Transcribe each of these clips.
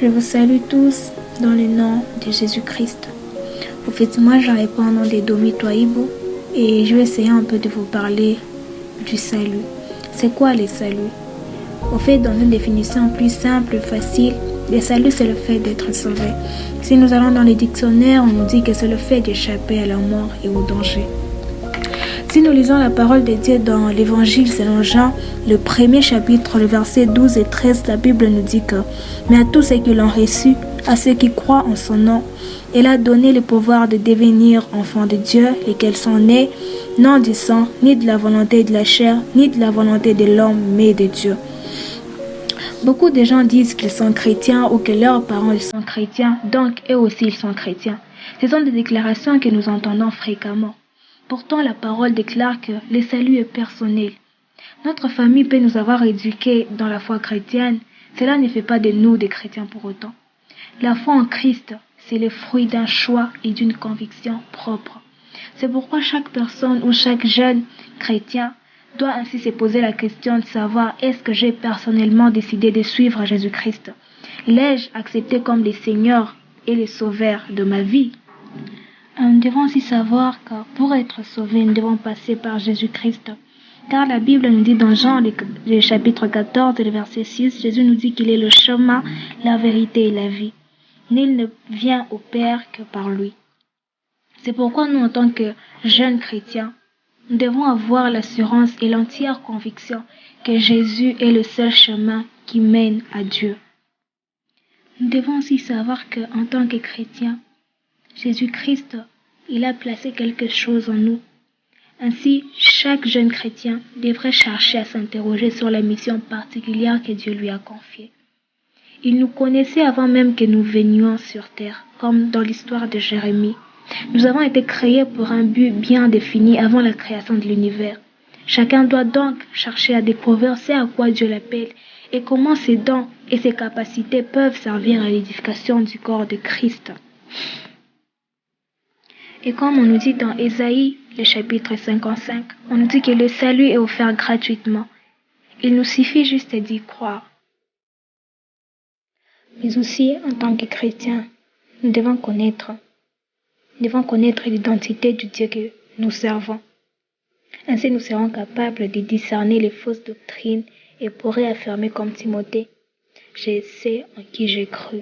Je vous salue tous dans le nom de Jésus-Christ. En fait, moi, je réponds au nom de Domi Toaibo et je vais essayer un peu de vous parler du salut. C'est quoi le salut? En fait, dans une définition plus simple, facile, le salut, c'est le fait d'être sauvé. Si nous allons dans les dictionnaires, on nous dit que c'est le fait d'échapper à la mort et au danger. Si nous lisons la parole de Dieu dans l'évangile selon Jean, le premier chapitre, le verset 12 et 13, la Bible nous dit que « Mais à tous ceux qui l'ont reçu, à ceux qui croient en son nom, il a donné le pouvoir de devenir enfants de Dieu, lesquels sont nés, non du sang, ni de la volonté de la chair, ni de la volonté de l'homme, mais de Dieu. » Beaucoup de gens disent qu'ils sont chrétiens ou que leurs parents sont chrétiens, donc eux aussi ils sont chrétiens. Ce sont des déclarations que nous entendons fréquemment. Pourtant, la parole déclare que le salut est personnel. Notre famille peut nous avoir éduqués dans la foi chrétienne. Cela ne fait pas de nous des chrétiens pour autant. La foi en Christ, c'est le fruit d'un choix et d'une conviction propre. C'est pourquoi chaque personne ou chaque jeune chrétien doit ainsi se poser la question de savoir est-ce que j'ai personnellement décidé de suivre Jésus-Christ? L'ai-je accepté comme le Seigneur et le Sauveur de ma vie? Nous devons aussi savoir que pour être sauvés, nous devons passer par Jésus-Christ. Car la Bible nous dit dans Jean, le chapitre 14, le verset 6, Jésus nous dit qu'il est le chemin, la vérité et la vie. Nul ne vient au Père que par lui. C'est pourquoi nous, en tant que jeunes chrétiens, nous devons avoir l'assurance et l'entière conviction que Jésus est le seul chemin qui mène à Dieu. Nous devons aussi savoir qu'en tant que chrétiens, Jésus-Christ, il a placé quelque chose en nous. Ainsi, chaque jeune chrétien devrait chercher à s'interroger sur la mission particulière que Dieu lui a confiée. Il nous connaissait avant même que nous venions sur terre, comme dans l'histoire de Jérémie. Nous avons été créés pour un but bien défini avant la création de l'univers. Chacun doit donc chercher à découvrir ce à quoi Dieu l'appelle et comment ses dons et ses capacités peuvent servir à l'édification du corps de Christ. Et comme on nous dit dans Ésaïe, le chapitre 55, on nous dit que le salut est offert gratuitement. Il nous suffit juste d'y croire. Mais aussi, en tant que chrétiens, nous devons connaître l'identité du Dieu que nous servons. Ainsi, nous serons capables de discerner les fausses doctrines et pourrons affirmer comme Timothée, « Je sais en qui j'ai cru ».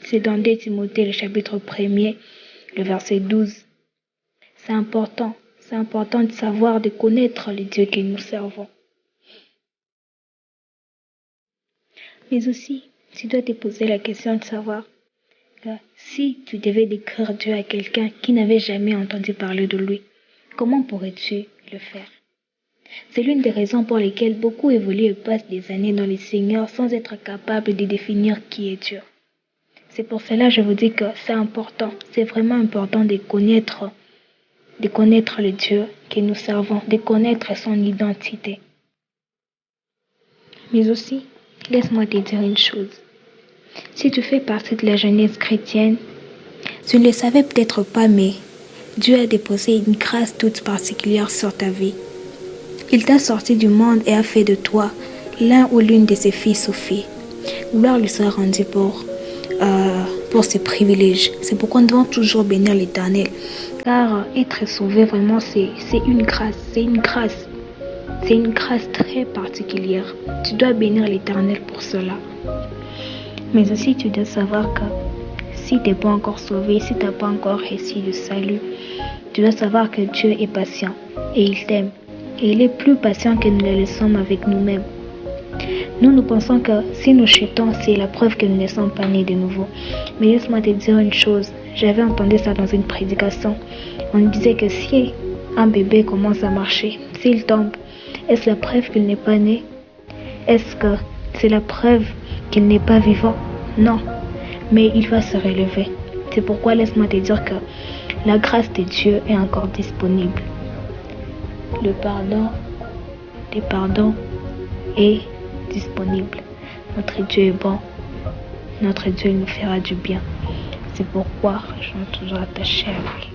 C'est dans 2 Timothée, le chapitre 1er, le verset 12. C'est important de savoir, de connaître le Dieu que nous servons. Mais aussi, tu dois te poser la question de savoir que si tu devais décrire Dieu à quelqu'un qui n'avait jamais entendu parler de lui, comment pourrais-tu le faire? C'est l'une des raisons pour lesquelles beaucoup évoluent et passent des années dans le Seigneur sans être capables de définir qui est Dieu. C'est pour cela que je vous dis que c'est important, c'est vraiment important de connaître le Dieu que nous servons, de connaître son identité. Mais aussi, laisse-moi te dire une chose. Si tu fais partie de la jeunesse chrétienne, tu ne le savais peut-être pas, mais Dieu a déposé une grâce toute particulière sur ta vie. Il t'a sorti du monde et a fait de toi l'un ou l'une de ses fils ou filles. Gloire lui soit rendue pour ses privilèges. C'est pourquoi nous devons toujours bénir l'Éternel. Car être sauvé, vraiment, c'est une grâce. C'est une grâce très particulière. Tu dois bénir l'Éternel pour cela. Mais aussi, tu dois savoir que si tu n'es pas encore sauvé, si tu n'as pas encore reçu le salut, tu dois savoir que Dieu est patient et il t'aime. Et il est plus patient que nous le sommes avec nous-mêmes. Nous pensons que si nous chutons, c'est la preuve que nous ne sommes pas nés de nouveau. Mais laisse-moi te dire une chose. J'avais entendu ça dans une prédication. On disait que si un bébé commence à marcher, s'il tombe, est-ce la preuve qu'il n'est pas né? Est-ce que c'est la preuve qu'il n'est pas vivant? Non. Mais il va se relever. C'est pourquoi laisse-moi te dire que la grâce de Dieu est encore disponible. Le pardon est disponible. Notre Dieu est bon. Notre Dieu nous fera du bien. C'est pourquoi je suis toujours attachée à lui.